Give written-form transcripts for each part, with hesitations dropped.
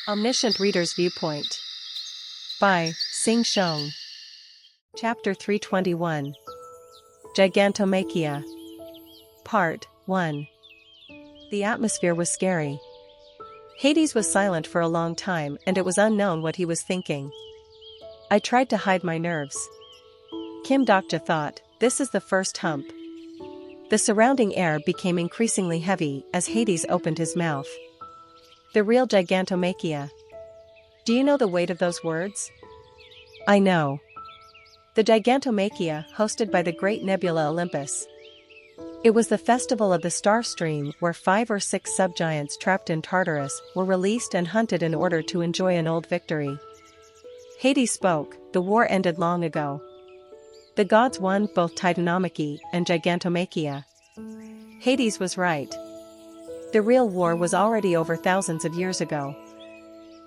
Omniscient Reader's Viewpoint by Sing Shong. Chapter 321 Gigantomachia. Part 1. The atmosphere was scary. Hades was silent for a long time and it was unknown what he was thinking. I tried to hide my nerves. Kim Dokja thought, this is the first hump. The surrounding air became increasingly heavy as Hades opened his mouth. The real gigantomachia. Do you know the weight of those words? I know. The gigantomachia, hosted by the great nebula Olympus. It was the festival of the star stream where 5 or 6 subgiants trapped in Tartarus were released and hunted in order to enjoy an old victory. Hades spoke, the war ended long ago. The gods won both titanomachy and gigantomachia. Hades was right. The real war was already over thousands of years ago.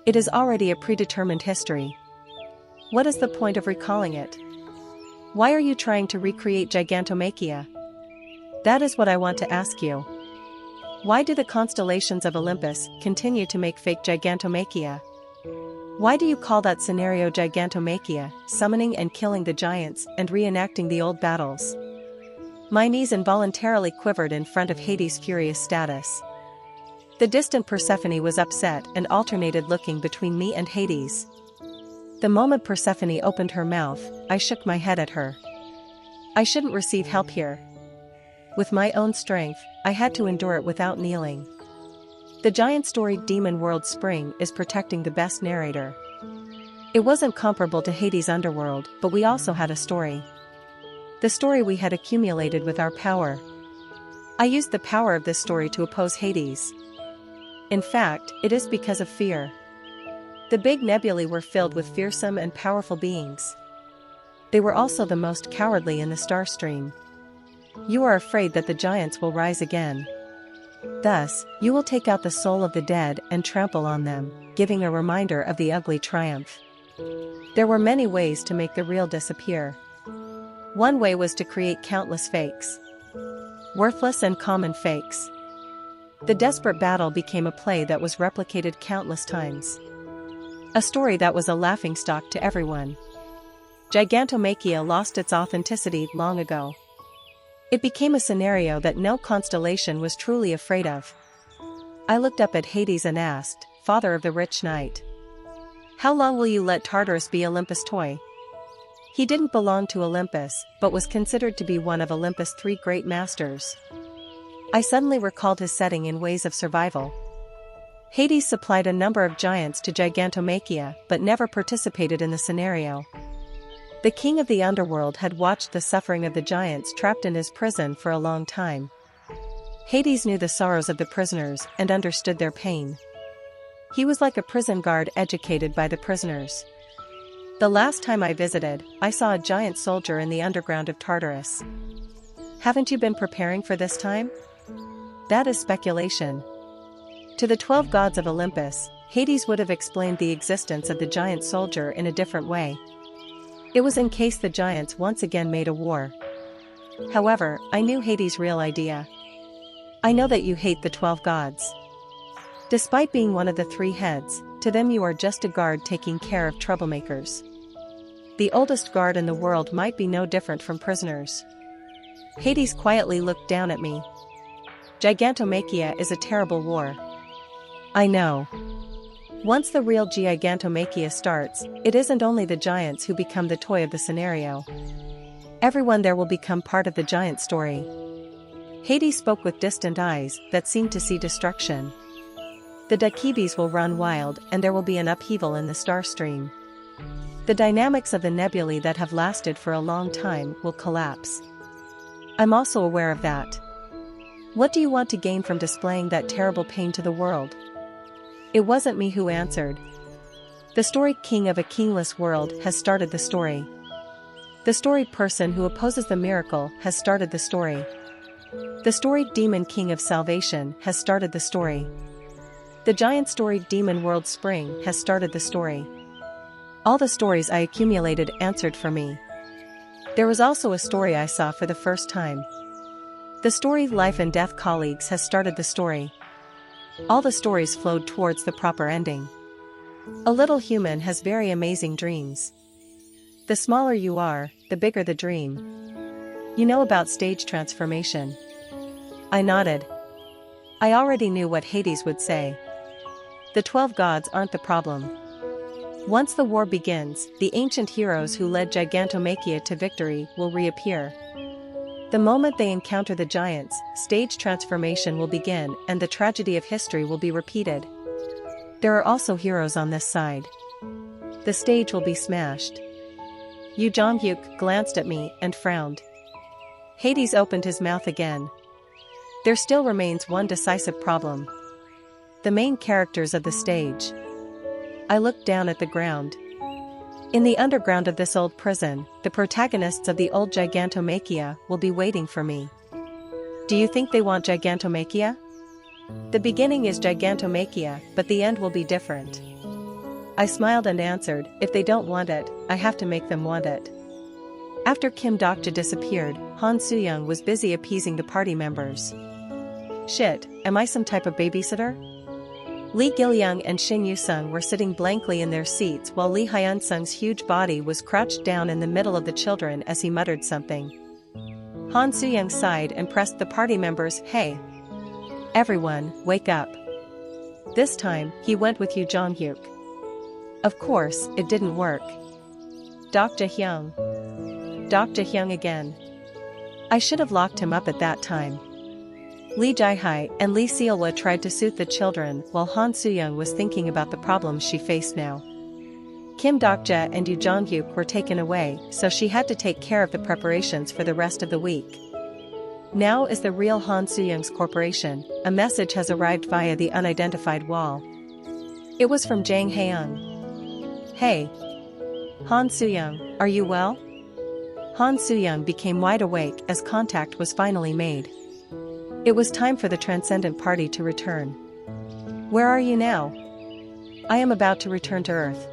It is already a predetermined history. What is the point of recalling it? Why are you trying to recreate gigantomachia? That is what I want to ask you. Why do the constellations of Olympus continue to make fake gigantomachia? Why do you call that scenario gigantomachia, summoning and killing the giants and reenacting the old battles? My knees involuntarily quivered in front of Hades' furious status. The distant Persephone was upset and alternated looking between me and Hades. The moment Persephone opened her mouth, I shook my head at her. I shouldn't receive help here. With my own strength, I had to endure it without kneeling. The giant-storied demon world Spring is protecting the best narrator. It wasn't comparable to Hades' underworld, but we also had a story. The story we had accumulated with our power. I used the power of this story to oppose Hades. In fact, it is because of fear. The big nebulae were filled with fearsome and powerful beings. They were also the most cowardly in the star stream. You are afraid that the giants will rise again. Thus, you will take out the soul of the dead and trample on them, giving a reminder of the ugly triumph. There were many ways to make the real disappear. One way was to create countless fakes. Worthless and common fakes. The desperate battle became a play that was replicated countless times. A story that was a laughingstock to everyone. Gigantomachia lost its authenticity long ago. It became a scenario that no constellation was truly afraid of. I looked up at Hades and asked, Father of the rich knight, how long will you let Tartarus be Olympus' toy? He didn't belong to Olympus, but was considered to be one of Olympus' 3 great masters. I suddenly recalled his setting in Ways of Survival. Hades supplied a number of giants to gigantomachia but never participated in the scenario. The king of the underworld had watched the suffering of the giants trapped in his prison for a long time. Hades knew the sorrows of the prisoners and understood their pain. He was like a prison guard educated by the prisoners. The last time I visited, I saw a giant soldier in the underground of Tartarus. Haven't you been preparing for this time? That is speculation. To the 12 gods of Olympus, Hades would have explained the existence of the giant soldier in a different way. It was in case the giants once again made a war. However, I knew Hades' real idea. I know that you hate the 12 gods. Despite being one of the 3 heads, to them you are just a guard taking care of troublemakers. The oldest guard in the world might be no different from prisoners. Hades quietly looked down at me. Gigantomachia is a terrible war. I know. Once the real gigantomachia starts, it isn't only the giants who become the toy of the scenario. Everyone there will become part of the giant story. Hades spoke with distant eyes that seemed to see destruction. The Dakibis will run wild and there will be an upheaval in the star stream. The dynamics of the nebulae that have lasted for a long time will collapse. I'm also aware of that. What do you want to gain from displaying that terrible pain to the world? It wasn't me who answered. The story king of a kingless world has started the story. The story person who opposes the miracle has started the story. The story demon king of salvation has started the story. The giant story demon world Spring has started the story. All the stories I accumulated answered for me. There was also a story I saw for the first time. The story Life and Death Colleagues has started the story. All the stories flowed towards the proper ending. A little human has very amazing dreams. The smaller you are, the bigger the dream. You know about stage transformation. I nodded. I already knew what Hades would say. The 12 gods aren't the problem. Once the war begins, the ancient heroes who led Gigantomachia to victory will reappear. The moment they encounter the giants, stage transformation will begin and the tragedy of history will be repeated. There are also heroes on this side. The stage will be smashed. Yu Jonghyuk glanced at me and frowned. Hades opened his mouth again. There still remains one decisive problem. The main characters of the stage. I looked down at the ground. In the underground of this old prison, the protagonists of the old Gigantomachia will be waiting for me. Do you think they want Gigantomachia? The beginning is Gigantomachia, but the end will be different. I smiled and answered, if they don't want it, I have to make them want it. After Kim Dokja disappeared, Han Soo-young was busy appeasing the party members. Shit, am I some type of babysitter? Lee Gil-young and Shin Yu-sung were sitting blankly in their seats while Lee Hyun-sung's huge body was crouched down in the middle of the children as he muttered something. Han Soo-young sighed and pressed the party members, hey! Everyone, wake up. This time, he went with Yu Jonghyuk. Of course, it didn't work. Dr. Hyung. Dr. Hyung again. I should have locked him up at that time. Lee Jae-hai and Lee Seolwa tried to soothe the children while Han Soo-young was thinking about the problems she faced now. Kim Dokja and Yu Jonghyuk were taken away, so she had to take care of the preparations for the rest of the week. Now is the real Han Soo-young's corporation. A message has arrived via the unidentified wall. It was from Jang Haeung. Hey! Han Soo-young, are you well? Han Soo-young became wide awake as contact was finally made. It was time for the Transcendent Party to return. Where are you now? I am about to return to Earth.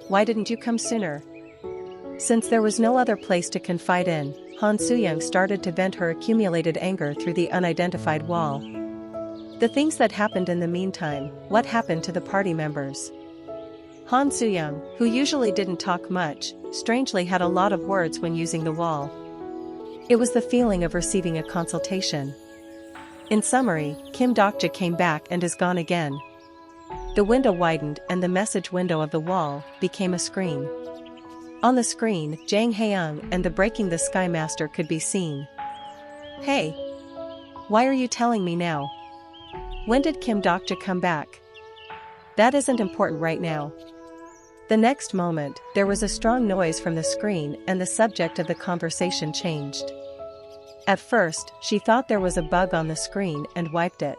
Why didn't you come sooner? Since there was no other place to confide in, Han Soo-young started to vent her accumulated anger through the unidentified wall. The things that happened in the meantime, what happened to the party members? Han Soo-young, who usually didn't talk much, strangely had a lot of words when using the wall. It was the feeling of receiving a consultation. In summary, Kim Dokja came back and is gone again. The window widened and the message window of the wall became a screen. On the screen, Jang Haeung and the Breaking the Sky Master could be seen. Hey! Why are you telling me now? When did Kim Dokja come back? That isn't important right now. The next moment, there was a strong noise from the screen and the subject of the conversation changed. At first, she thought there was a bug on the screen and wiped it.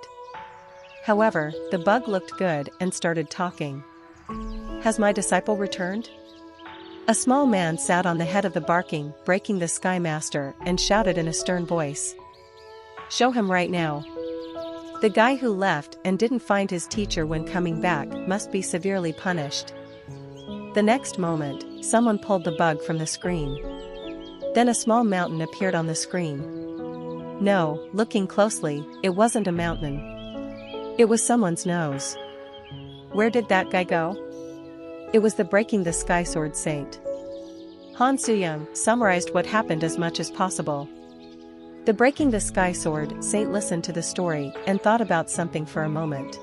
However, the bug looked good and started talking. Has my disciple returned? A small man sat on the head of the Breaking the Sky Master and shouted in a stern voice. Show him right now. The guy who left and didn't find his teacher when coming back must be severely punished. The next moment, someone pulled the bug from the screen. Then a small mountain appeared on the screen. No, looking closely, it wasn't a mountain. It was someone's nose. Where did that guy go? It was the Breaking the Sky Sword Saint. Han Soo-young summarized what happened as much as possible. The Breaking the Sky Sword Saint listened to the story and thought about something for a moment.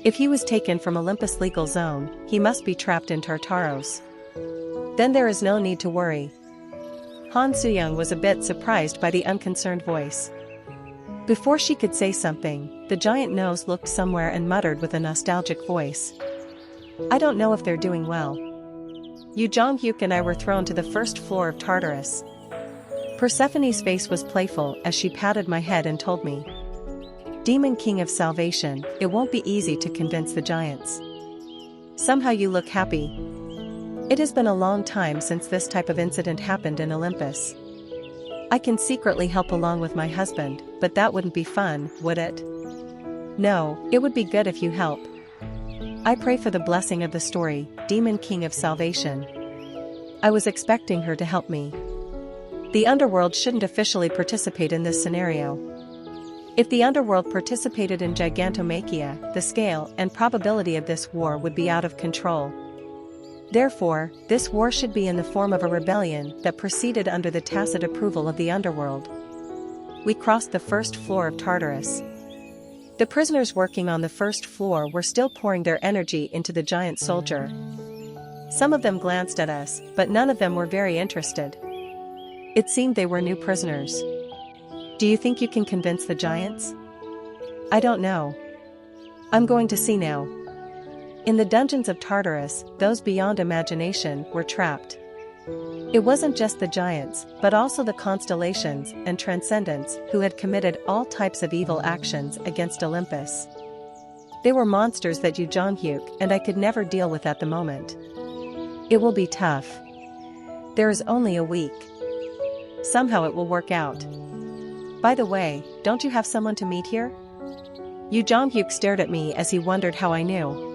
If he was taken from Olympus' legal zone, he must be trapped in Tartarus. Then there is no need to worry. Han Soo-young was a bit surprised by the unconcerned voice. Before she could say something, the giant nose looked somewhere and muttered with a nostalgic voice. I don't know if they're doing well. Yu Jonghyuk and I were thrown to the first floor of Tartarus. Persephone's face was playful as she patted my head and told me. Demon King of Salvation, it won't be easy to convince the giants. Somehow you look happy. It has been a long time since this type of incident happened in Olympus. I can secretly help along with my husband, but that wouldn't be fun, would it? No, it would be good if you help. I pray for the blessing of the story, Demon King of Salvation. I was expecting her to help me. The underworld shouldn't officially participate in this scenario. If the underworld participated in gigantomachia, the scale and probability of this war would be out of control. Therefore, this war should be in the form of a rebellion that proceeded under the tacit approval of the underworld. We crossed the first floor of Tartarus. The prisoners working on the first floor were still pouring their energy into the giant soldier. Some of them glanced at us, but none of them were very interested. It seemed they were new prisoners. Do you think you can convince the giants? I don't know. I'm going to see now. In the dungeons of Tartarus, those beyond imagination were trapped. It wasn't just the giants, but also the constellations and transcendents who had committed all types of evil actions against Olympus. They were monsters that Yu Jonghyuk and I could never deal with at the moment. It will be tough. There is only a week. Somehow it will work out. By the way, don't you have someone to meet here? Yu Jonghyuk stared at me as he wondered how I knew.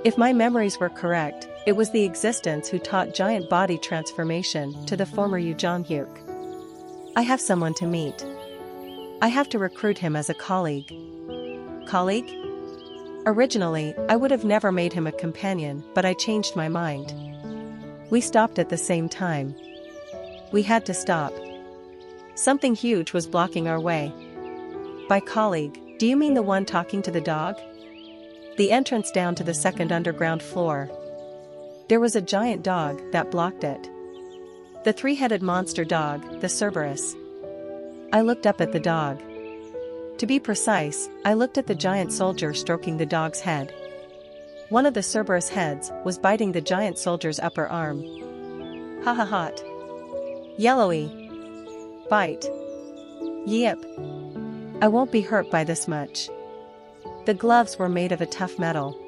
If my memories were correct, it was the existence who taught giant body transformation to the former Yu Jonghyuk. I have someone to meet. I have to recruit him as a colleague. Colleague? Originally, I would have never made him a companion, but I changed my mind. We stopped at the same time. We had to stop. Something huge was blocking our way. By colleague, do you mean the one talking to the dog? The entrance down to the second underground floor. There was a giant dog that blocked it. The three-headed monster dog, the Cerberus. I looked up at the dog. To be precise, I looked at the giant soldier stroking the dog's head. One of the Cerberus heads was biting the giant soldier's upper arm. Ha ha hot. Yellowy. Bite. Yip. I won't be hurt by this much. The gloves were made of a tough metal.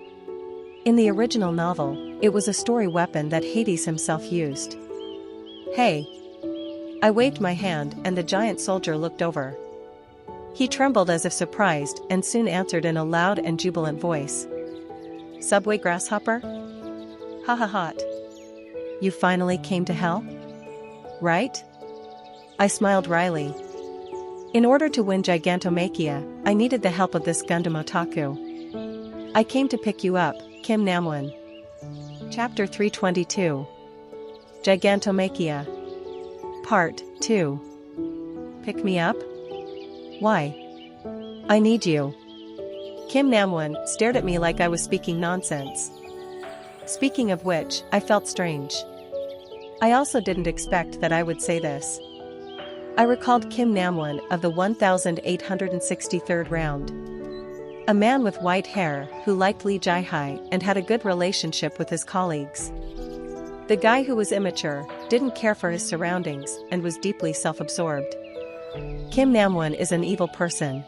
In the original novel, it was a story weapon that Hades himself used. Hey! I waved my hand and the giant soldier looked over. He trembled as if surprised and soon answered in a loud and jubilant voice. Subway grasshopper? Ha ha hot. You finally came to help? Right? I smiled wryly. In order to win Gigantomachia, I needed the help of this Gundam otaku. I came to pick you up, Kim Namwon. Chapter 322. Gigantomachia. Part 2. Pick me up? Why? I need you. Kim Namwon stared at me like I was speaking nonsense. Speaking of which, I felt strange. I also didn't expect that I would say this. I recalled Kim Namwon of the 1863rd round. A man with white hair who liked Lee Jai-hai and had a good relationship with his colleagues. The guy who was immature, didn't care for his surroundings, and was deeply self-absorbed. Kim Namwon is an evil person.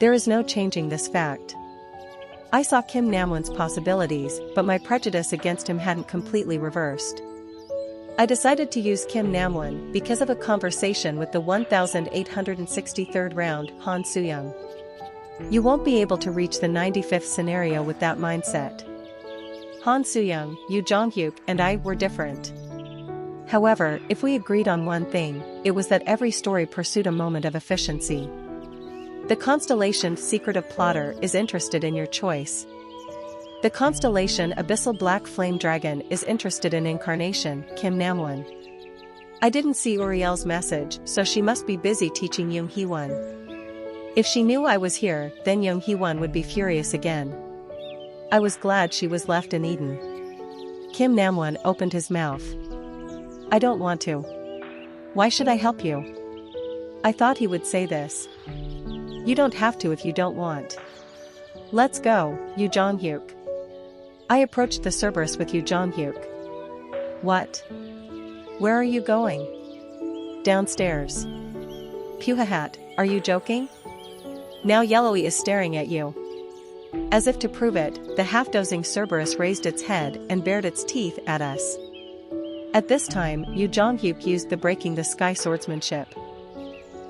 There is no changing this fact. I saw Kim Namwon's possibilities, but my prejudice against him hadn't completely reversed. I decided to use Kim Namwon because of a conversation with the 1863rd round Han Soo-young. You won't be able to reach the 95th scenario with that mindset. Han Soo-young, Yu Jonghyuk and I were different. However, if we agreed on one thing, it was that every story pursued a moment of efficiency. The constellation Secretive Plotter is interested in your choice. The constellation Abyssal Black Flame Dragon is interested in Incarnation, Kim Namwon. I didn't see Uriel's message, so she must be busy teaching Young Hee-won. If she knew I was here, then Young Hee-won would be furious again. I was glad she was left in Eden. Kim Namwon opened his mouth. I don't want to. Why should I help you? I thought he would say this. You don't have to if you don't want. Let's go, Yu Jonghyuk. I approached the Cerberus with Yu Jonghyuk. What? Where are you going? Downstairs. Puhahat, are you joking? Now Yellowy is staring at you. As if to prove it, the half-dozing Cerberus raised its head and bared its teeth at us. At this time, Yu Jonghyuk used the breaking the sky swordsmanship.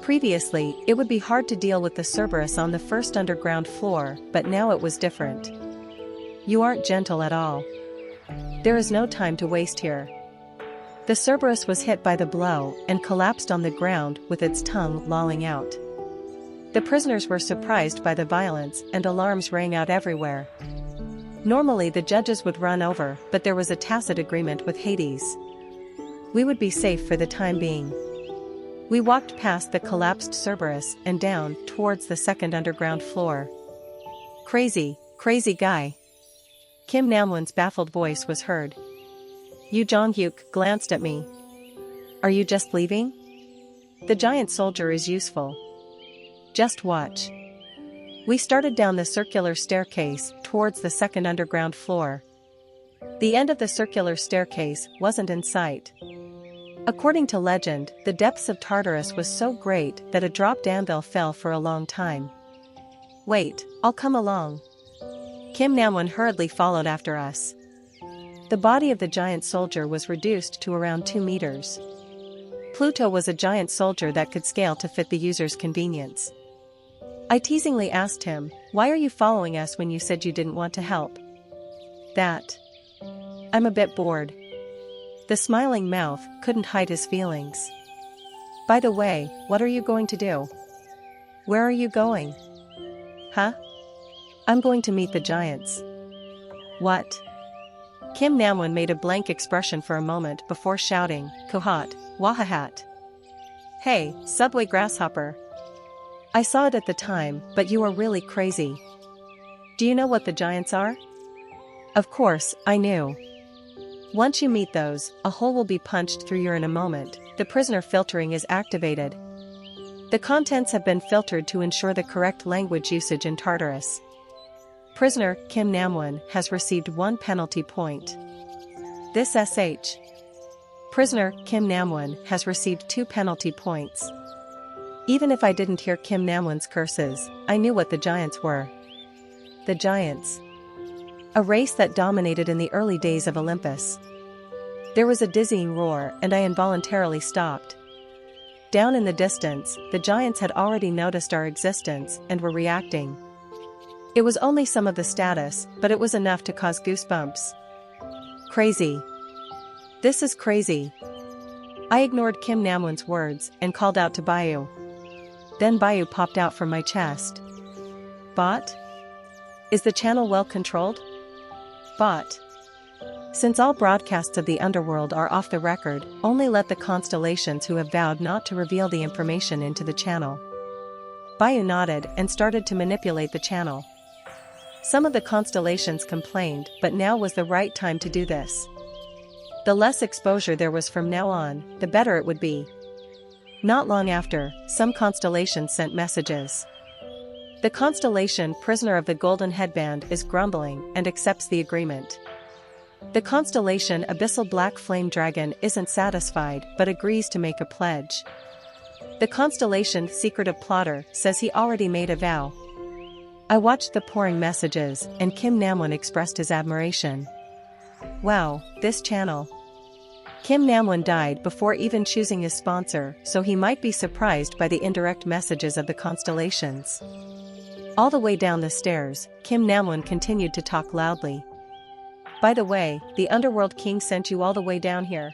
Previously, it would be hard to deal with the Cerberus on the first underground floor, but now it was different. You aren't gentle at all. There is no time to waste here. The Cerberus was hit by the blow and collapsed on the ground with its tongue lolling out. The prisoners were surprised by the violence and alarms rang out everywhere. Normally the judges would run over, but there was a tacit agreement with Hades. We would be safe for the time being. We walked past the collapsed Cerberus and down towards the second underground floor. Crazy guy. Kim Namwon's baffled voice was heard. Yu Jong-hyuk glanced at me. Are you just leaving? The giant soldier is useful. Just watch. We started down the circular staircase towards the second underground floor. The end of the circular staircase wasn't in sight. According to legend, the depths of Tartarus was so great that a dropped anvil fell for a long time. Wait, I'll come along. Kim Namwon hurriedly followed after us. The body of the giant soldier was reduced to around 2 meters. Pluto was a giant soldier that could scale to fit the user's convenience. I teasingly asked him, "Why are you following us when you said you didn't want to help?" "That. I'm a bit bored." The smiling mouth couldn't hide his feelings. "By the way, what are you going to do?" "Where are you going?" "Huh? I'm going to meet the giants." "What?" Kim Namwon made a blank expression for a moment before shouting, "Kohat, Wahahat. Hey, subway grasshopper." I saw it at the time, but you are really crazy. Do you know what the giants are? Of course, I knew. Once you meet those, a hole will be punched through you in a moment. The prisoner filtering is activated. The contents have been filtered to ensure the correct language usage in Tartarus. Prisoner Kim Namwon has received 1 penalty point. This sh. Prisoner Kim Namwon has received 2 penalty points. Even if I didn't hear Kim Namwon's curses, I knew what the giants were. The giants. A race that dominated in the early days of Olympus. There was a dizzying roar and I involuntarily stopped. Down in the distance, the giants had already noticed our existence and were reacting. It was only some of the status, but it was enough to cause goosebumps. Crazy. This is crazy. I ignored Kim Namwon's words and called out to Bayu. Then Bayu popped out from my chest. Bot? Is the channel well controlled? Bot. Since all broadcasts of the underworld are off the record, only let the constellations who have vowed not to reveal the information into the channel. Bayu nodded and started to manipulate the channel. Some of the constellations complained, but now was the right time to do this. The less exposure there was from now on, the better it would be. Not long after, some constellations sent messages. The constellation Prisoner of the Golden Headband is grumbling and accepts the agreement. The constellation Abyssal Black Flame Dragon isn't satisfied but agrees to make a pledge. The constellation Secretive Plotter says he already made a vow. I watched the pouring messages and Kim Namwon expressed his admiration. Wow, this channel. Kim Namwon died before even choosing his sponsor, so he might be surprised by the indirect messages of the constellations. All the way down the stairs, Kim Namwon continued to talk loudly. By the way, the Underworld King sent you all the way down here.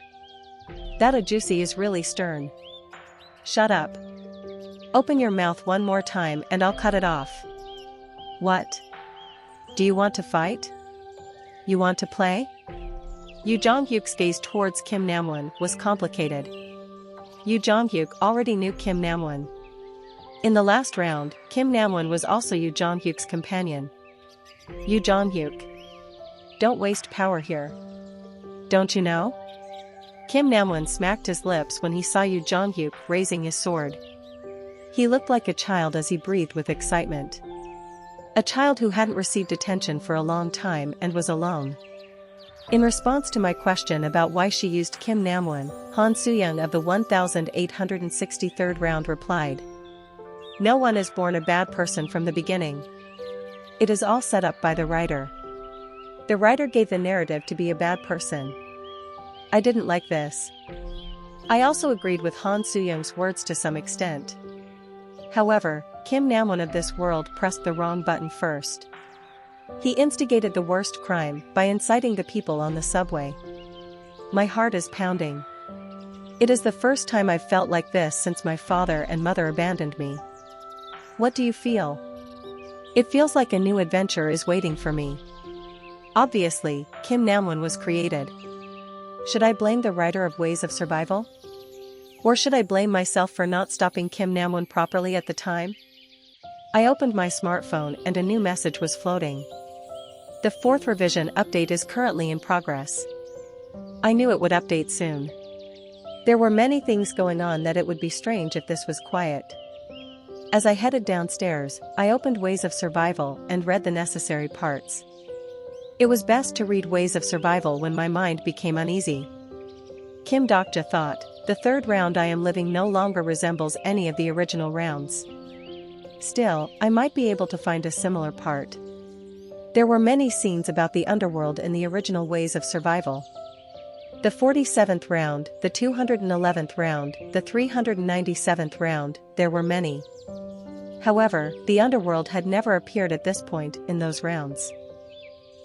That Ajusi is really stern. Shut up. Open your mouth one more time and I'll cut it off. What? Do you want to fight? You want to play? Yu Jong-hyuk's gaze towards Kim Namwon was complicated. Yu Jong-hyuk already knew Kim Namwon. In the last round, Kim Namwon was also Yu Jong-hyuk's companion. Yu Jong-hyuk. Don't waste power here. Don't you know? Kim Namwon smacked his lips when he saw Yu Jong-hyuk raising his sword. He looked like a child as he breathed with excitement. A child who hadn't received attention for a long time and was alone. In response to my question about why she used Kim Namwon, Han Soo-young of the 1863rd round replied. No one is born a bad person from the beginning. It is all set up by the writer. The writer gave the narrative to be a bad person. I didn't like this. I also agreed with Han Soo-young's words to some extent. However, Kim Namwon of this world pressed the wrong button first. He instigated the worst crime by inciting the people on the subway. My heart is pounding. It is the first time I've felt like this since my father and mother abandoned me. What do you feel? It feels like a new adventure is waiting for me. Obviously, Kim Namwon was created. Should I blame the writer of Ways of Survival? Or should I blame myself for not stopping Kim Namwon properly at the time? I opened my smartphone and a new message was floating. The 4th revision update is currently in progress. I knew it would update soon. There were many things going on that it would be strange if this was quiet. As I headed downstairs, I opened Ways of Survival and read the necessary parts. It was best to read Ways of Survival when my mind became uneasy. Kim Dokja thought, the 3rd round I am living no longer resembles any of the original rounds. Still, I might be able to find a similar part. There were many scenes about the underworld in the original Ways of Survival. The 47th round, the 211th round, the 397th round, there were many. However, the underworld had never appeared at this point in those rounds.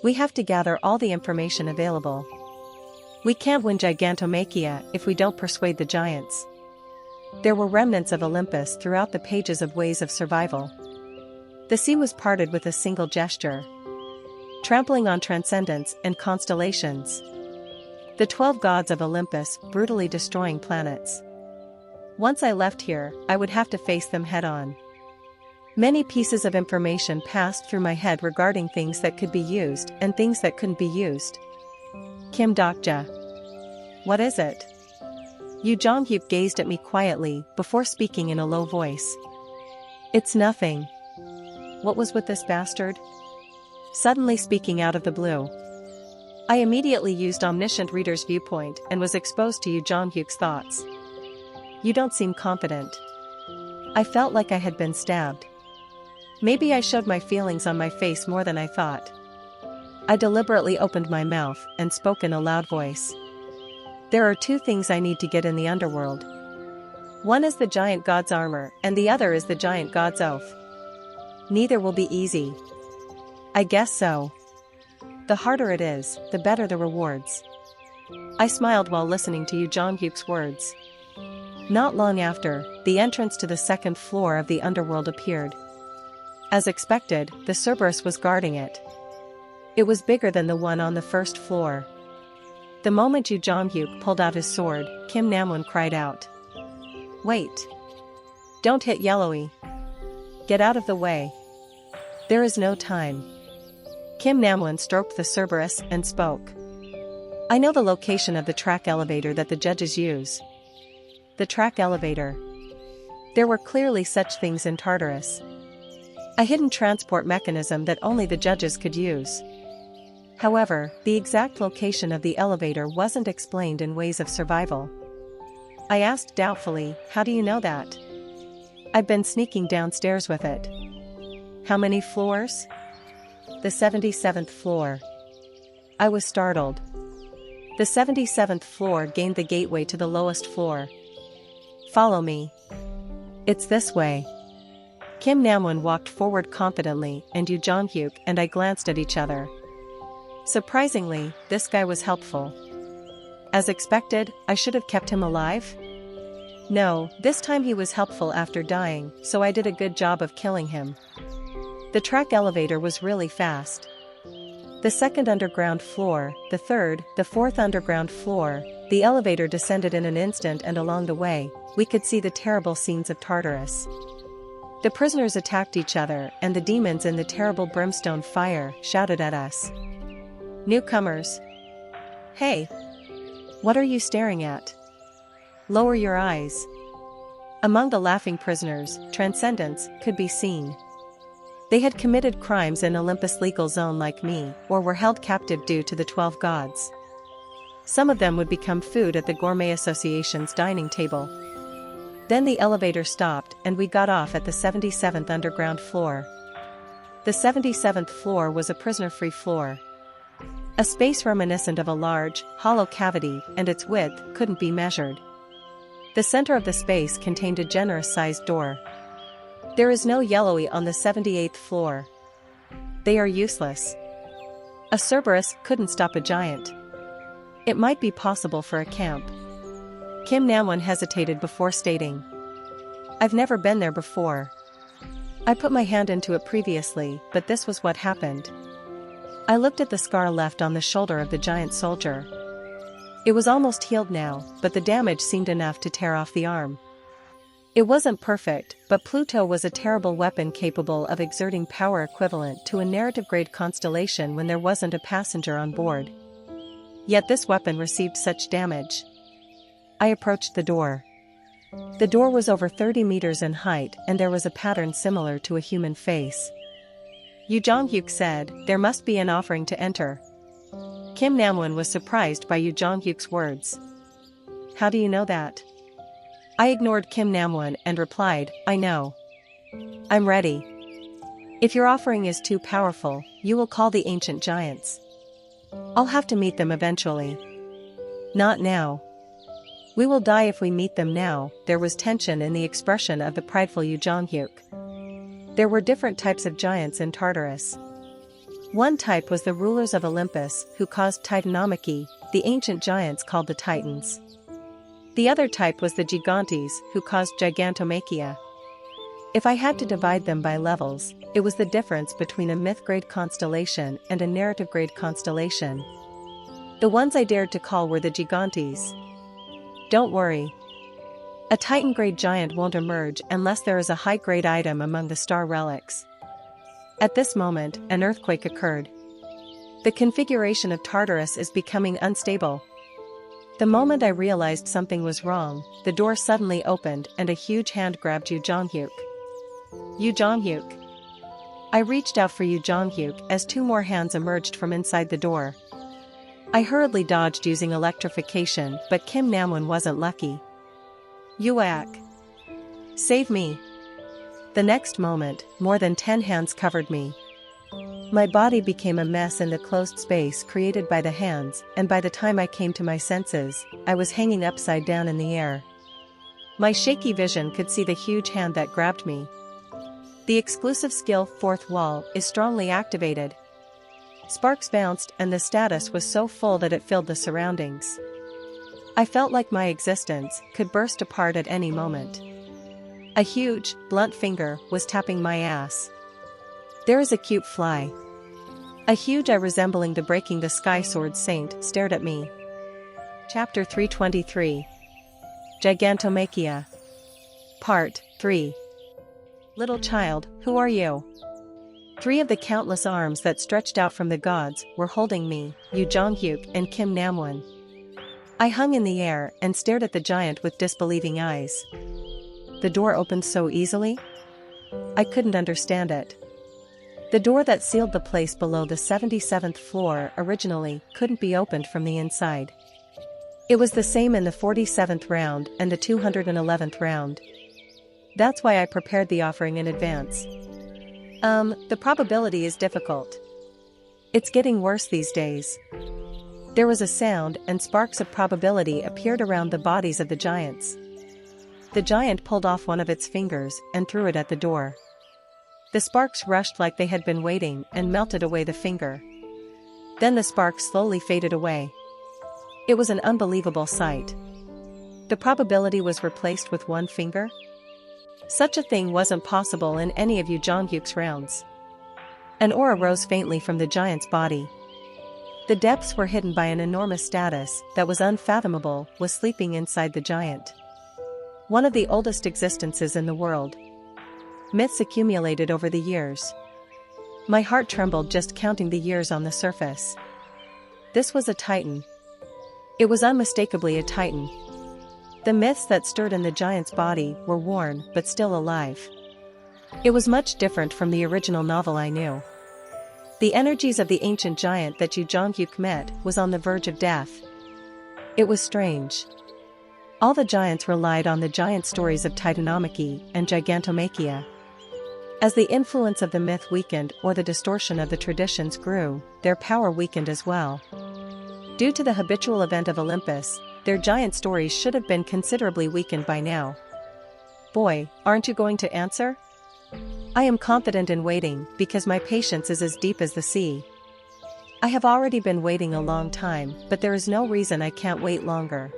We have to gather all the information available. We can't win Gigantomachia if we don't persuade the giants. There were remnants of Olympus throughout the pages of Ways of Survival. The sea was parted with a single gesture, trampling on transcendence and constellations. The 12 gods of Olympus brutally destroying planets. Once I left here, I would have to face them head-on. Many pieces of information passed through my head regarding things that could be used and things that couldn't be used. Kim Dokja. What is it? Yoo Jong-hyuk gazed at me quietly before speaking in a low voice. It's nothing. What was with this bastard? Suddenly speaking out of the blue. I immediately used Omniscient Reader's Viewpoint and was exposed to Yoo Jong-hyuk's thoughts. You don't seem confident. I felt like I had been stabbed. Maybe I showed my feelings on my face more than I thought. I deliberately opened my mouth and spoke in a loud voice. There are 2 things I need to get in the underworld. One is the giant god's armor and the other is the giant god's oath. Neither will be easy. I guess so. The harder it is, the better the rewards. I smiled while listening to Yoo Jong-hyuk's words. Not long after, the entrance to the 2nd floor of the underworld appeared. As expected, the Cerberus was guarding it. It was bigger than the one on the 1st floor. The moment Yoo Jong-hyuk pulled out his sword, Kim Namwon cried out. Wait! Don't hit Yellowy! Get out of the way! There is no time. Kim Namwon stroked the Cerberus and spoke. I know the location of the track elevator that the judges use. The track elevator. There were clearly such things in Tartarus. A hidden transport mechanism that only the judges could use. However, the exact location of the elevator wasn't explained in Ways of Survival. I asked doubtfully, how do you know that? I've been sneaking downstairs with it. How many floors? The 77th floor. I was startled. The 77th floor gained the gateway to the lowest floor. Follow me. It's this way. Kim Namwon walked forward confidently and Yoo Jong-hyuk and I glanced at each other. Surprisingly, this guy was helpful. As expected, I should have kept him alive? No, this time he was helpful after dying, so I did a good job of killing him. The track elevator was really fast. The 2nd underground floor, the 3rd, the 4th underground floor, the elevator descended in an instant and along the way, we could see the terrible scenes of Tartarus. The prisoners attacked each other and the demons in the terrible brimstone fire shouted at us. Newcomers. Hey! What are you staring at? Lower your eyes. Among the laughing prisoners, transcendence could be seen. They had committed crimes in Olympus' legal zone like me, or were held captive due to the 12 gods. Some of them would become food at the Gourmet Association's dining table. Then the elevator stopped and we got off at the 77th underground floor. The 77th floor was a prisoner-free floor. A space reminiscent of a large, hollow cavity, and its width couldn't be measured. The center of the space contained a generous-sized door. There is no Yellowy on the 78th floor. They are useless. A Cerberus couldn't stop a giant. It might be possible for a camp. Kim Namwon hesitated before stating. I've never been there before. I put my hand into it previously, but this was what happened. I looked at the scar left on the shoulder of the giant soldier. It was almost healed now, but the damage seemed enough to tear off the arm. It wasn't perfect, but Pluto was a terrible weapon capable of exerting power equivalent to a narrative-grade constellation when there wasn't a passenger on board. Yet this weapon received such damage. I approached the door. The door was over 30 meters in height and there was a pattern similar to a human face. Yu Jonghyuk said, "There must be an offering to enter." Kim Namwon was surprised by Yu Jonghyuk's words. "How do you know that?" I ignored Kim Namwon and replied, "I know. I'm ready. If your offering is too powerful, you will call the ancient giants. I'll have to meet them eventually. Not now. We will die if we meet them now." There was tension in the expression of the prideful Yu Jonghyuk. There were different types of giants in Tartarus. One type was the rulers of Olympus who caused titanomachy, the ancient giants called the Titans. The other type was the Gigantes who caused gigantomachia. If I had to divide them by levels, it was the difference between a myth-grade constellation and a narrative-grade constellation. The ones I dared to call were the Gigantes. Don't worry. A Titan-grade giant won't emerge unless there is a high-grade item among the star relics. At this moment, an earthquake occurred. The configuration of Tartarus is becoming unstable. The moment I realized something was wrong, the door suddenly opened and a huge hand grabbed Yu Jonghyuk. Yu Jonghyuk. I reached out for Yu Jonghyuk as two more hands emerged from inside the door. I hurriedly dodged using electrification, but Kim Namwon wasn't lucky. Yuak. Save me. The next moment, more than 10 hands covered me. My body became a mess in the closed space created by the hands, and by the time I came to my senses, I was hanging upside down in the air. My shaky vision could see the huge hand that grabbed me. The exclusive skill Fourth Wall is strongly activated. Sparks bounced and the status was so full that it filled the surroundings. I felt like my existence could burst apart at any moment. A huge, blunt finger was tapping my ass. "There is a cute fly." A huge eye resembling the breaking the sky sword saint stared at me. Chapter 323. Gigantomachia. Part 3. Little child, who are you? 3 of the countless arms that stretched out from the gods were holding me, Yu Jonghyuk and Kim Namwon. I hung in the air and stared at the giant with disbelieving eyes. The door opened so easily? I couldn't understand it. The door that sealed the place below the 77th floor originally couldn't be opened from the inside. It was the same in the 47th round and the 211th round. That's why I prepared the offering in advance. The probability is difficult. It's getting worse these days. There was a sound and sparks of probability appeared around the bodies of the giants. The giant pulled off one of its fingers and threw it at the door. The sparks rushed like they had been waiting and melted away the finger. Then the sparks slowly faded away. It was an unbelievable sight. The probability was replaced with one finger? Such a thing wasn't possible in any of Yu Jonghyuk's rounds. An aura rose faintly from the giant's body. The depths were hidden by an enormous status that was unfathomable, was sleeping inside the giant. One of the oldest existences in the world. Myths accumulated over the years. My heart trembled just counting the years on the surface. This was a Titan. It was unmistakably a Titan. The myths that stirred in the giant's body were worn but still alive. It was much different from the original novel I knew. The energies of the ancient giant that Yu Jonghyuk met was on the verge of death. It was strange. All the giants relied on the giant stories of titanomachy and gigantomachia. As the influence of the myth weakened or the distortion of the traditions grew, their power weakened as well. Due to the habitual event of Olympus, their giant stories should have been considerably weakened by now. Boy, aren't you going to answer? I am confident in waiting because my patience is as deep as the sea. I have already been waiting a long time, but there is no reason I can't wait longer.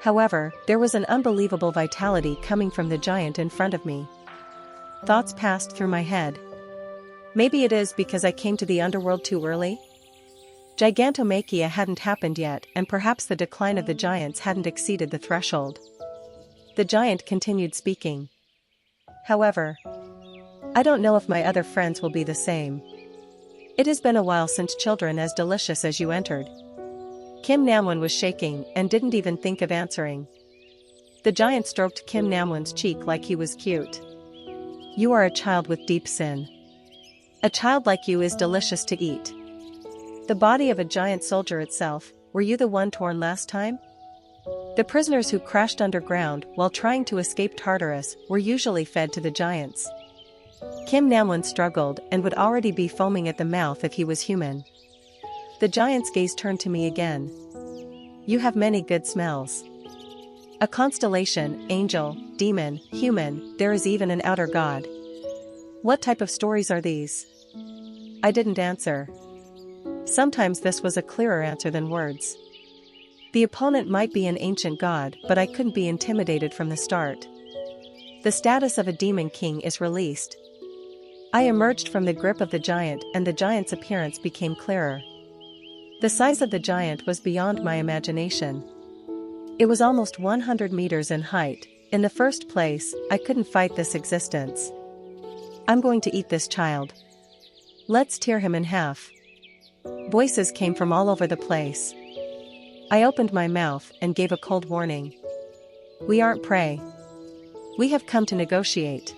However, there was an unbelievable vitality coming from the giant in front of me. Thoughts passed through my head. Maybe it is because I came to the underworld too early? Gigantomachia hadn't happened yet, and perhaps the decline of the giants hadn't exceeded the threshold. The giant continued speaking. However, I don't know if my other friends will be the same. It has been a while since children as delicious as you entered. Kim Namwon was shaking and didn't even think of answering. The giant stroked Kim Namwon's cheek like he was cute. You are a child with deep sin. A child like you is delicious to eat. The body of a giant soldier itself, were you the one torn last time? The prisoners who crashed underground while trying to escape Tartarus were usually fed to the giants. Kim Namwon struggled and would already be foaming at the mouth if he was human. The giant's gaze turned to me again. You have many good smells. A constellation, angel, demon, human, there is even an outer god. What type of stories are these? I didn't answer. Sometimes this was a clearer answer than words. The opponent might be an ancient god, but I couldn't be intimidated from the start. The status of a demon king is released. I emerged from the grip of the giant, and the giant's appearance became clearer. The size of the giant was beyond my imagination. It was almost 100 meters in height. In the first place, I couldn't fight this existence. I'm going to eat this child. Let's tear him in half. Voices came from all over the place. I opened my mouth and gave a cold warning. We aren't prey. We have come to negotiate.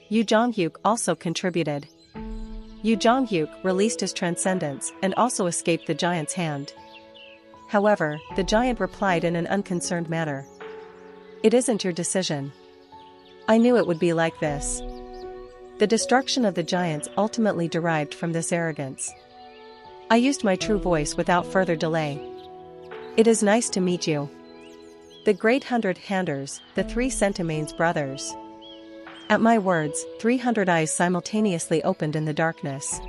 Yu Jonghyuk also contributed. Yu Jonghyuk released his transcendence and also escaped the giant's hand. However, the giant replied in an unconcerned manner. It isn't your decision. I knew it would be like this. The destruction of the giants ultimately derived from this arrogance. I used my true voice without further delay. It is nice to meet you. The great 100 Handers, the 3 Centimanes brothers. At my words, 300 eyes simultaneously opened in the darkness.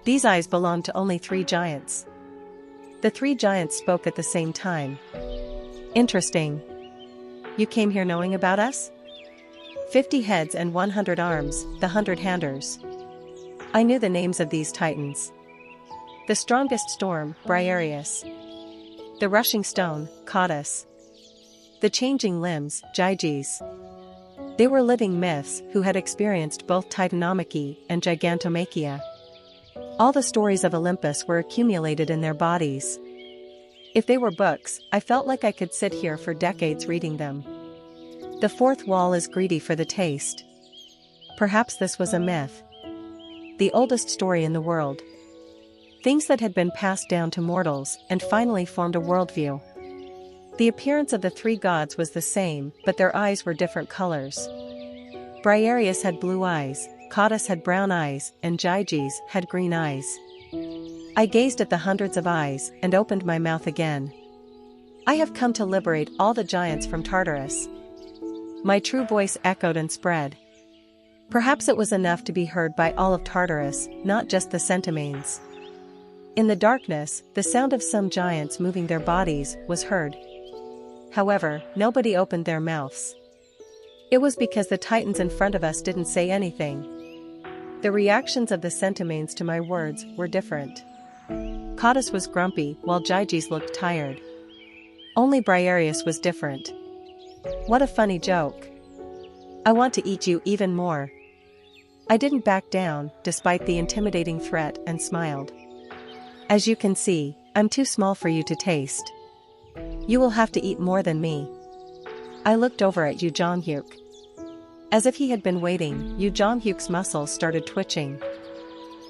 These eyes belonged to only 3 giants. The 3 giants spoke at the same time. Interesting. You came here knowing about us? 50 heads and 100 arms, the 100 Handers. I knew the names of these titans. The strongest storm, Briareus. The rushing stone, Cautus. The changing limbs, Gyges. They were living myths who had experienced both titanomachy and gigantomachia. All the stories of Olympus were accumulated in their bodies. If they were books, I felt like I could sit here for decades reading them. The fourth wall is greedy for the taste. Perhaps this was a myth. The oldest story in the world. Things that had been passed down to mortals and finally formed a worldview. The appearance of the 3 gods was the same, but their eyes were different colors. Briareus had blue eyes, Cautus had brown eyes, and Gyges had green eyes. I gazed at the hundreds of eyes and opened my mouth again. I have come to liberate all the giants from Tartarus. My true voice echoed and spread. Perhaps it was enough to be heard by all of Tartarus, not just the Centimanes. In the darkness, the sound of some giants moving their bodies was heard. However, nobody opened their mouths. It was because the titans in front of us didn't say anything. The reactions of the Centimanes to my words were different. Cautus was grumpy, while Gyges looked tired. Only Briareus was different. What a funny joke. I want to eat you even more. I didn't back down, despite the intimidating threat, and smiled. As you can see, I'm too small for you to taste. You will have to eat more than me. I looked over at Yu Jonghyuk. As if he had been waiting, Yu Jonghyuk's muscles started twitching.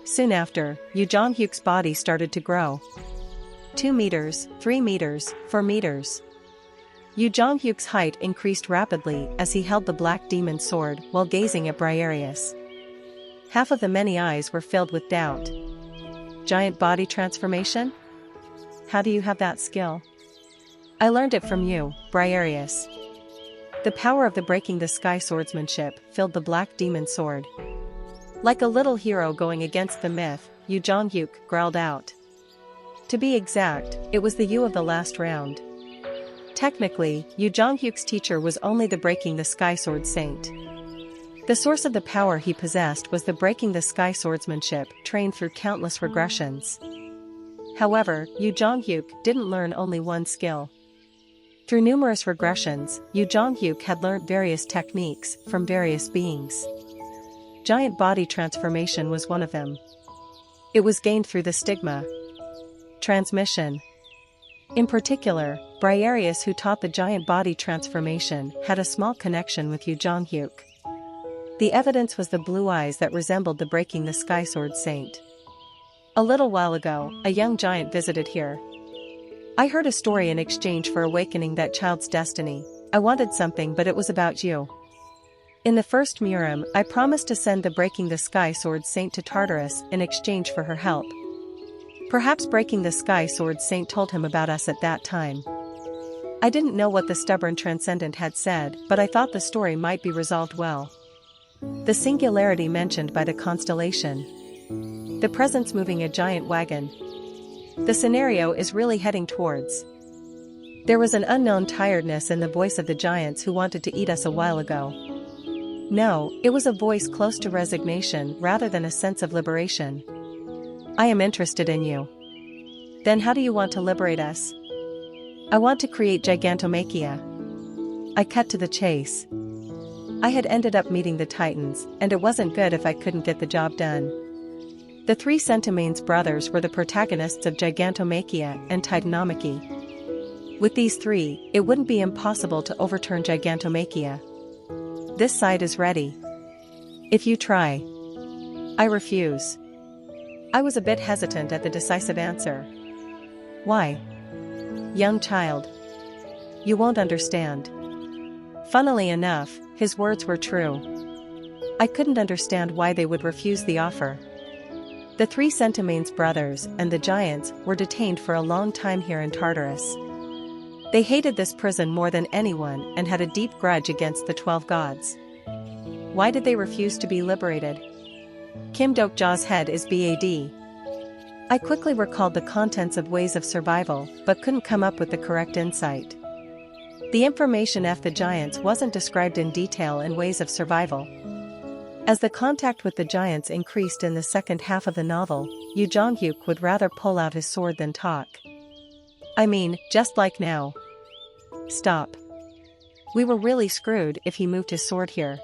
Soon after, Yu Jonghyuk's body started to grow. 2 meters, 3 meters, 4 meters. Yu Jonghyuk's height increased rapidly as he held the black demon sword while gazing at Briareus. Half of the many eyes were filled with doubt. Giant body transformation? How do you have that skill? I learned it from you, Briareus. The power of the breaking the sky swordsmanship filled the black demon sword. Like a little hero going against the myth, Yu Jonghyuk growled out. To be exact, it was the Yu of the last round. Technically, Yu Jonghyuk's teacher was only the breaking the sky sword saint. The source of the power he possessed was the breaking the sky swordsmanship trained through countless regressions. However, Yu Zhonghyuk didn't learn only one skill. Through numerous regressions, Yu Zhonghyuk had learned various techniques from various beings. Giant body transformation was one of them. It was gained through the stigma transmission. In particular, Briareus, who taught the giant body transformation, had a small connection with Yu Zhonghyuk. The evidence was the blue eyes that resembled the breaking the sky sword saint. A little while ago, a young giant visited here. I heard a story in exchange for awakening that child's destiny. I wanted something, but it was about you. In the first Murim, I promised to send the breaking the sky sword saint to Tartarus in exchange for her help. Perhaps breaking the sky sword saint told him about us at that time. I didn't know what the stubborn transcendent had said, but I thought the story might be resolved well. The singularity mentioned by the constellation. The presence moving a giant wagon. The scenario is really heading towards. There was an unknown tiredness in the voice of the giants who wanted to eat us a while ago. No, it was a voice close to resignation rather than a sense of liberation. I am interested in you. Then how do you want to liberate us? I want to create gigantomachia. I cut to the chase. I had ended up meeting the Titans, and it wasn't good if I couldn't get the job done. The three Centimanes brothers were the protagonists of Gigantomachia and Titanomachy. With these three, it wouldn't be impossible to overturn Gigantomachia. This side is ready. If you try. I refuse. I was a bit hesitant at the decisive answer. Why? Young child. You won't understand. Funnily enough, his words were true. I couldn't understand why they would refuse the offer. The three Centimanes brothers and the giants were detained for a long time here in Tartarus. They hated this prison more than anyone and had a deep grudge against the 12 gods. Why did they refuse to be liberated? Kim Dokja's head is BAD. I quickly recalled the contents of Ways of Survival, but couldn't come up with the correct insight. The information of the giants wasn't described in detail in Ways of Survival. As the contact with the giants increased in the second half of the novel, Yu Zhonghyuk would rather pull out his sword than talk. I mean, just like now. Stop. We were really screwed if he moved his sword here.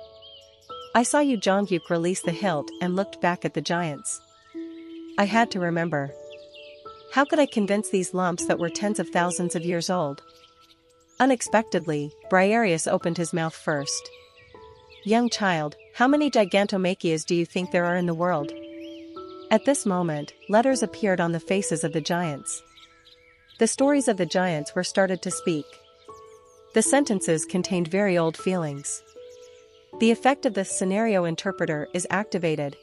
I saw Yu Zhonghyuk release the hilt and looked back at the giants. I had to remember. How could I convince these lumps that were tens of thousands of years old? Unexpectedly, Briareus opened his mouth first. Young child, how many gigantomachias do you think there are in the world? At this moment, letters appeared on the faces of the giants. The stories of the giants were started to speak. The sentences contained very old feelings. The effect of the scenario interpreter is activated.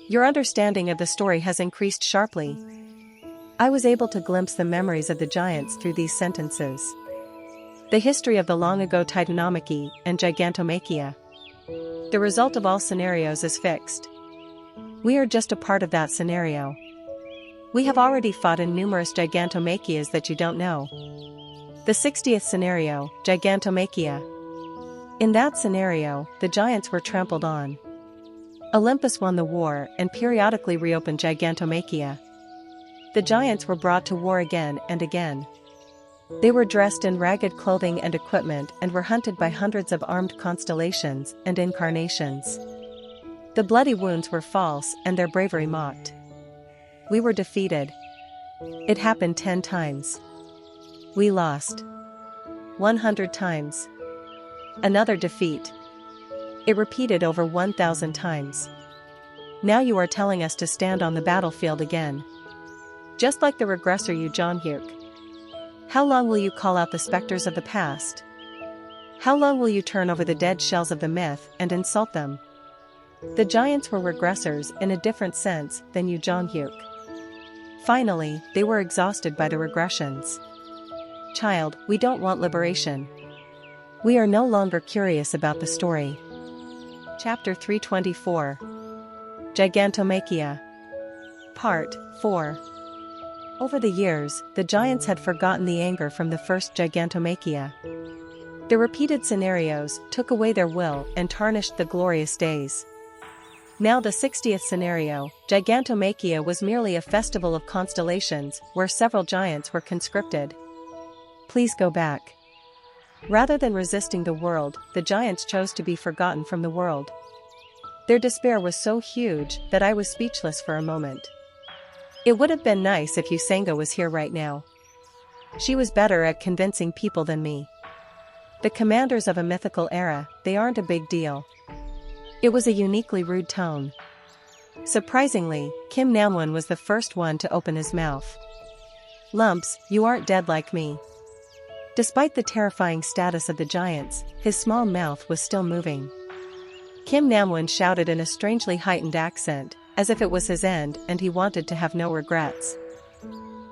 Your understanding of the story has increased sharply. I was able to glimpse the memories of the giants through these sentences. The history of the long-ago Titanomachy and Gigantomachia. The result of all scenarios is fixed. We are just a part of that scenario. We have already fought in numerous Gigantomachias that you don't know. The 60th scenario, Gigantomachia. In that scenario, the giants were trampled on. Olympus won the war and periodically reopened Gigantomachia. The giants were brought to war again and again. They were dressed in ragged clothing and equipment and were hunted by hundreds of armed constellations and incarnations. The bloody wounds were false and their bravery mocked. We were defeated. It happened 10 times. We lost. 100 times. Another defeat. It repeated over 1,000 times. Now you are telling us to stand on the battlefield again. Just like the regressor Yu Zhonghyuk. How long will you call out the specters of the past? How long will you turn over the dead shells of the myth and insult them? The giants were regressors in a different sense than Yu Zhonghyuk. Finally, they were exhausted by the regressions. Child, we don't want liberation. We are no longer curious about the story. Chapter 324. Gigantomachia. Part 4. Over the years, the giants had forgotten the anger from the first Gigantomachia. The repeated scenarios took away their will and tarnished the glorious days. Now the 60th scenario, Gigantomachia, was merely a festival of constellations where several giants were conscripted. Please go back. Rather than resisting the world, the giants chose to be forgotten from the world. Their despair was so huge that I was speechless for a moment. It would have been nice if Usanga was here right now. She was better at convincing people than me. The commanders of a mythical era, they aren't a big deal. It was a uniquely rude tone. Surprisingly, Kim Namwon was the first one to open his mouth. Lumps, you aren't dead like me. Despite the terrifying status of the giants, his small mouth was still moving. Kim Namwon shouted in a strangely heightened accent, as if it was his end and he wanted to have no regrets.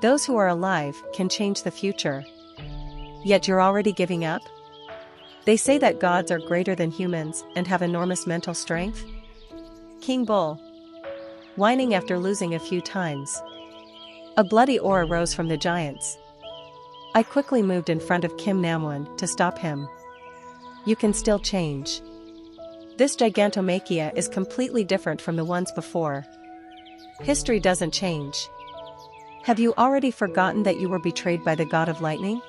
Those who are alive can change the future. Yet you're already giving up? They say that gods are greater than humans and have enormous mental strength? King Bull. Whining after losing a few times. A bloody aura rose from the giants. I quickly moved in front of Kim Namwon to stop him. You can still change. This Gigantomachia is completely different from the ones before. History doesn't change. Have you already forgotten that you were betrayed by the god of lightning?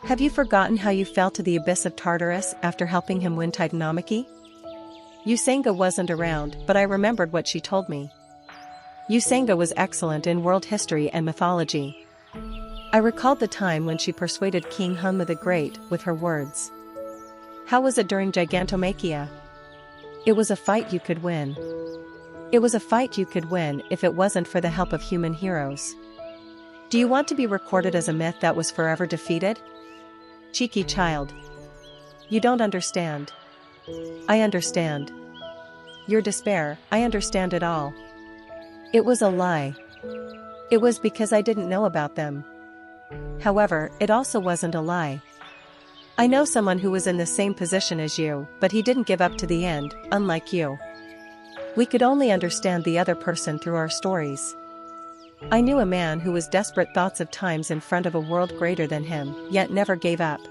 Have you forgotten how you fell to the abyss of Tartarus after helping him win Titanomachy? Usanga wasn't around, but I remembered what she told me. Usanga was excellent in world history and mythology. I recalled the time when she persuaded King Hunma the Great with her words. How was it during Gigantomachia? It was a fight you could win. It was a fight you could win if it wasn't for the help of human heroes. Do you want to be recorded as a myth that was forever defeated? Cheeky child. You don't understand. I understand. Your despair, I understand it all. It was a lie. It was because I didn't know about them. However, it also wasn't a lie. I know someone who was in the same position as you, but he didn't give up to the end, unlike you. We could only understand the other person through our stories. I knew a man who was desperate thoughts of times in front of a world greater than him, yet never gave up.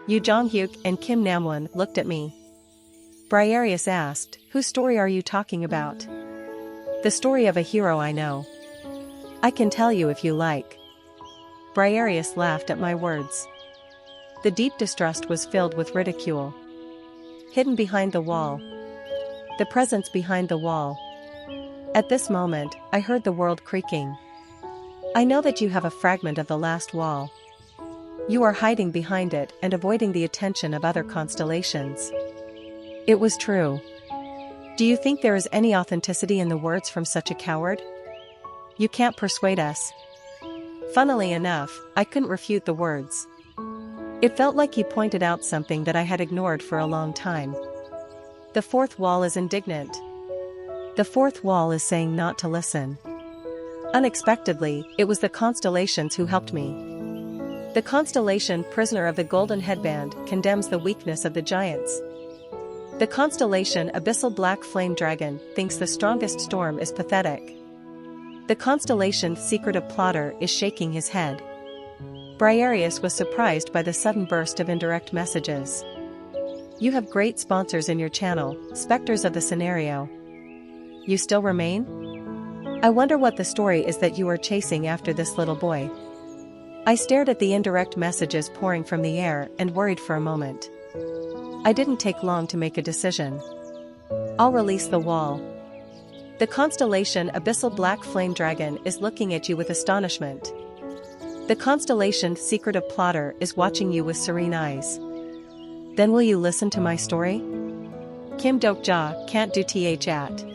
Yu Jonghyuk and Kim Namwon looked at me. Briareus asked, whose story are you talking about? The story of a hero I know. I can tell you if you like. Briareus laughed at my words. The deep distrust was filled with ridicule. Hidden behind the wall. The presence behind the wall. At this moment, I heard the world creaking. I know that you have a fragment of the last wall. You are hiding behind it and avoiding the attention of other constellations. It was true. Do you think there is any authenticity in the words from such a coward? You can't persuade us. Funnily enough, I couldn't refute the words. It felt like he pointed out something that I had ignored for a long time. The fourth wall is indignant. The fourth wall is saying not to listen. Unexpectedly, it was the constellations who helped me. The constellation Prisoner of the Golden Headband condemns the weakness of the giants. The constellation Abyssal Black Flame Dragon thinks the strongest storm is pathetic. The constellation Secretive Plotter is shaking his head. Briareus was surprised by the sudden burst of indirect messages. You have great sponsors in your channel, Spectres of the Scenario. You still remain? I wonder what the story is that you are chasing after this little boy. I stared at the indirect messages pouring from the air and worried for a moment. I didn't take long to make a decision. I'll release the wall. The constellation Abyssal Black Flame Dragon is looking at you with astonishment. The constellation Secretive Plotter is watching you with serene eyes. Then will you listen to my story? Kim Dokja can't do th at.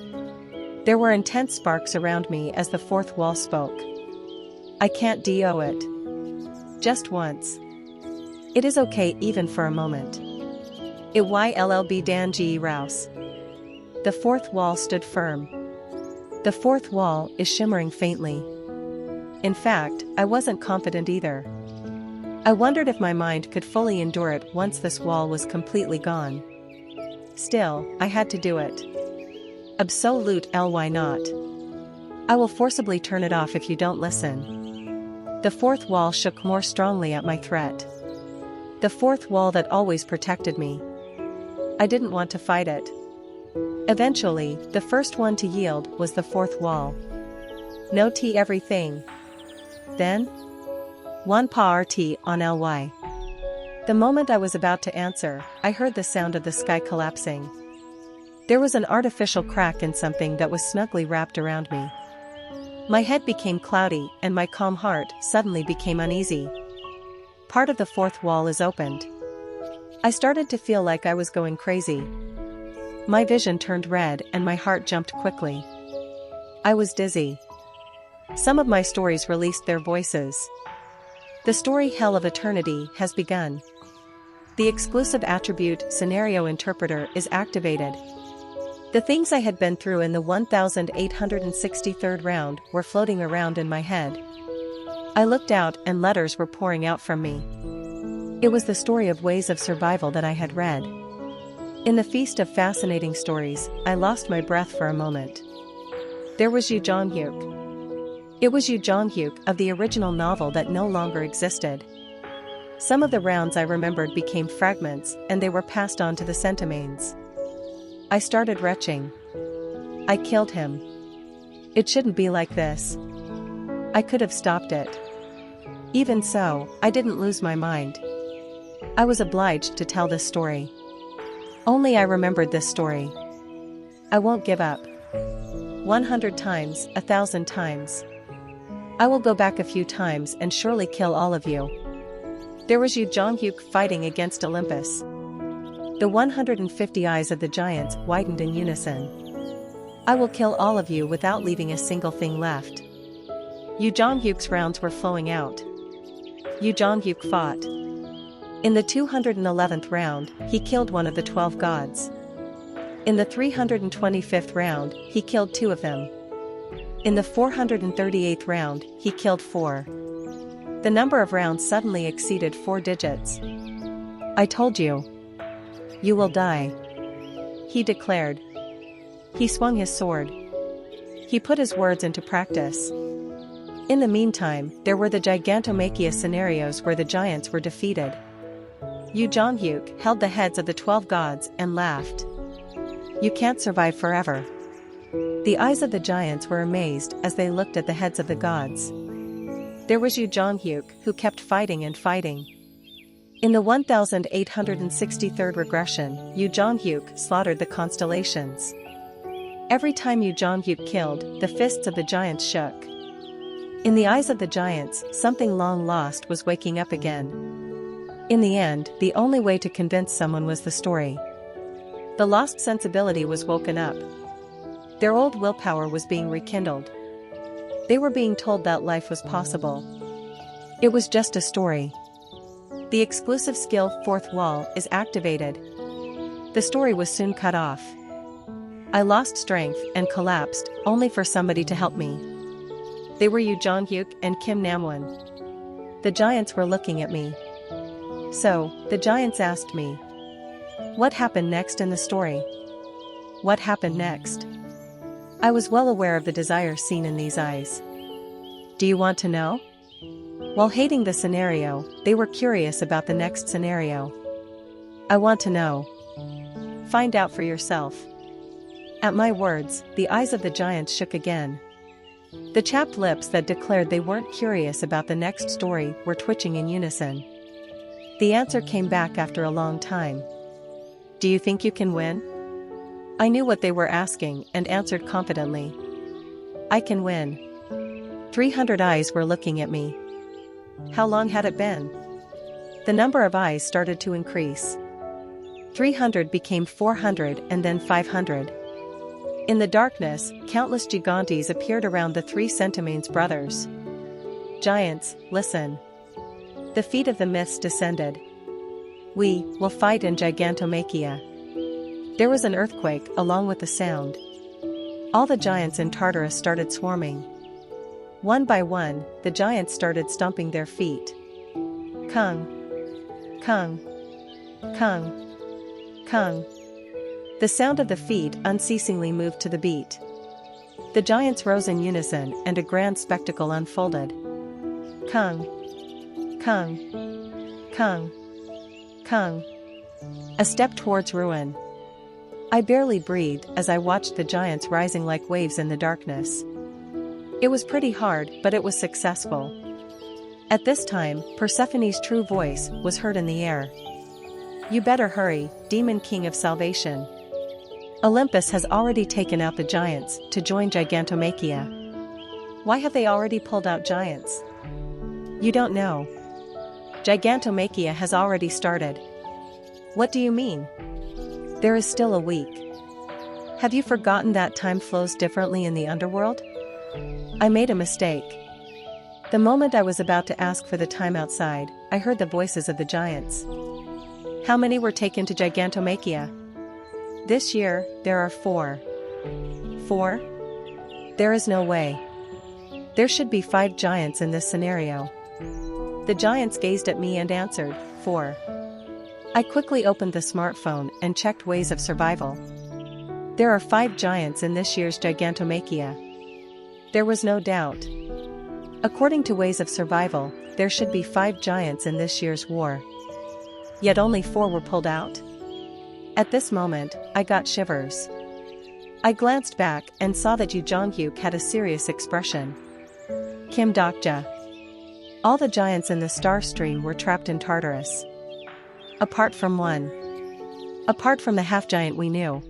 There were intense sparks around me as the fourth wall spoke. I can't do it. Just once. It is okay even for a moment. It YLLB Dan G. Rouse. The fourth wall stood firm. The fourth wall is shimmering faintly. In fact, I wasn't confident either. I wondered if my mind could fully endure it once this wall was completely gone. Still, I had to do it. Absolute why not? I will forcibly turn it off if you don't listen. The fourth wall shook more strongly at my threat. The fourth wall that always protected me. I didn't want to fight it. Eventually, the first one to yield was the fourth wall. No tea everything. Then? One part on ly. The moment I was about to answer, I heard the sound of the sky collapsing. There was an artificial crack in something that was snugly wrapped around me. My head became cloudy and my calm heart suddenly became uneasy. Part of the fourth wall is opened. I started to feel like I was going crazy. My vision turned red and my heart jumped quickly. I was dizzy. Some of my stories released their voices. The story Hell of Eternity has begun. The exclusive attribute Scenario Interpreter is activated. The things I had been through in the 1863rd round were floating around in my head. I looked out and letters were pouring out from me. It was the story of ways of survival that I had read. In the feast of fascinating stories, I lost my breath for a moment. There was Yu Jong-hyuk. It was Yu Jong-hyuk of the original novel that no longer existed. Some of the rounds I remembered became fragments and they were passed on to the centimanes. I started retching. I killed him. It shouldn't be like this. I could have stopped it. Even so, I didn't lose my mind. I was obliged to tell this story. Only I remembered this story. I won't give up. 100 times, 1,000 times. I will go back a few times and surely kill all of you. There was Yu Jong-hyuk fighting against Olympus. The 150 eyes of the giants widened in unison. I will kill all of you without leaving a single thing left. Yu Jong-hyuk's rounds were flowing out. Yu Jong-hyuk fought. In the 211th round, he killed one of the 12 gods. In the 325th round, he killed 2 of them. In the 438th round, he killed 4. The number of rounds suddenly exceeded 4 digits. I told you. You will die. He declared. He swung his sword. He put his words into practice. In the meantime, there were the Gigantomachia scenarios where the giants were defeated. Yu Jong-hyuk held the heads of the 12 gods and laughed. You can't survive forever. The eyes of the giants were amazed as they looked at the heads of the gods. There was Yu Jong-hyuk who kept fighting and fighting. In the 1863rd regression, Yu Jong-hyuk slaughtered the constellations. Every time Yu Jong-hyuk killed, the fists of the giants shook. In the eyes of the giants, something long lost was waking up again. In the end, the only way to convince someone was the story. The lost sensibility was woken up. Their old willpower was being rekindled. They were being told that life was possible. It was just a story. The exclusive skill Fourth Wall is activated. The story was soon cut off. I lost strength and collapsed, only for somebody to help me. They were Yu Jong-hyuk and Kim Namwon. The giants were looking at me. So, the giants asked me. What happened next in the story? What happened next? I was well aware of the desire seen in these eyes. Do you want to know? While hating the scenario, they were curious about the next scenario. I want to know. Find out for yourself. At my words, the eyes of the giants shook again. The chapped lips that declared they weren't curious about the next story were twitching in unison. The answer came back after a long time. Do you think you can win? I knew what they were asking and answered confidently. I can win. 300 eyes were looking at me. How long had it been? The number of eyes started to increase. 300 became 400 and then 500. In the darkness, countless gigantes appeared around the 3 Centimanes brothers. Giants, listen. The feet of the myths descended. We will fight in Gigantomachia. There was an earthquake along with the sound. All the giants in Tartarus started swarming. One by one, the giants started stomping their feet. Kung. Kung. Kung. Kung. The sound of the feet unceasingly moved to the beat. The giants rose in unison and a grand spectacle unfolded. Kung. Kung. Kung. Kung. A step towards ruin. I barely breathed as I watched the giants rising like waves in the darkness. It was pretty hard, but it was successful. At this time, Persephone's true voice was heard in the air. You better hurry, Demon King of Salvation. Olympus has already taken out the giants to join Gigantomachia. Why have they already pulled out giants? You don't know. Gigantomachia has already started. What do you mean? There is still a week. Have you forgotten that time flows differently in the underworld? I made a mistake. The moment I was about to ask for the time outside, I heard the voices of the giants. How many were taken to Gigantomachia? This year, there are 4. 4? There is no way. There should be 5 giants in this scenario. The giants gazed at me and answered, 4. I quickly opened the smartphone and checked ways of survival. There are 5 giants in this year's Gigantomachia. There was no doubt. According to ways of survival, there should be 5 giants in this year's war. Yet only 4 were pulled out. At this moment, I got shivers. I glanced back and saw that Yu Jonghyuk had a serious expression. Kim Dokja. All the giants in the star stream were trapped in Tartarus. Apart from one. Apart from the half-giant we knew.